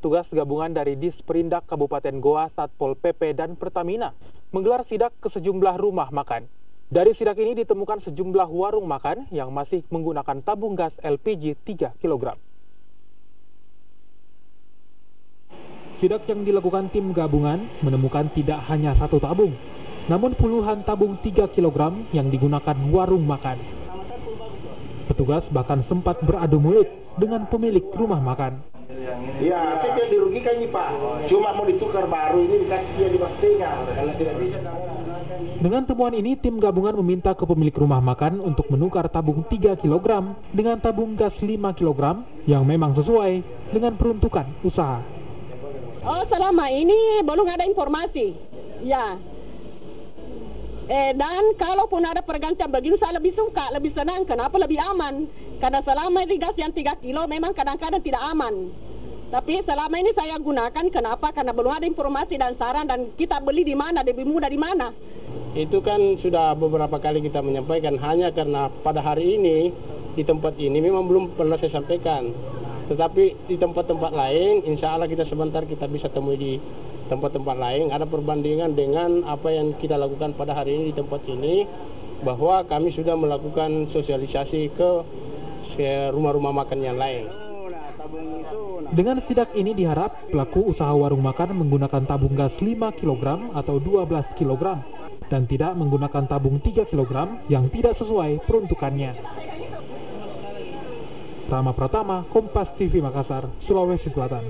petugas gabungan dari Disperindak Kabupaten Goa, Satpol PP, dan Pertamina menggelar sidak ke sejumlah rumah makan. Dari sidak ini ditemukan sejumlah warung makan yang masih menggunakan tabung gas LPG 3 kg. Sidak yang dilakukan tim gabungan menemukan tidak hanya satu tabung, namun puluhan tabung 3 kg yang digunakan warung makan. Petugas bahkan sempat beradu mulut dengan pemilik rumah makan. Ya, tapi dia dirugikan nih Pak. Cuma mau ditukar baru ini dikasih dia di pastinya. Karena tidak bisa. Dengan temuan ini, tim gabungan meminta ke pemilik rumah makan untuk menukar tabung 3 kg dengan tabung gas 5 kg yang memang sesuai dengan peruntukan usaha. Oh, selama ini belum ada informasi. Ya. Dan kalaupun ada pergantian begini, saya lebih suka, lebih senang. Kenapa? Lebih aman. Karena selama ini gas yang 3 kilo memang kadang-kadang tidak aman. Tapi selama ini saya gunakan, kenapa? Karena belum ada informasi dan saran, dan kita beli di mana, lebih mudah di mana. Itu kan sudah beberapa kali kita menyampaikan, hanya karena pada hari ini, di tempat ini memang belum pernah saya sampaikan. Tetapi di tempat-tempat lain, insya Allah kita sebentar kita bisa temui di tempat-tempat lain. Ada perbandingan dengan apa yang kita lakukan pada hari ini di tempat ini, bahwa kami sudah melakukan sosialisasi ke rumah-rumah makan yang lain. Dengan sidak ini diharap pelaku usaha warung makan menggunakan tabung gas 5 kg atau 12 kg dan tidak menggunakan tabung 3 kg yang tidak sesuai peruntukannya. Rama Pratama, Kompas TV Makassar, Sulawesi Selatan.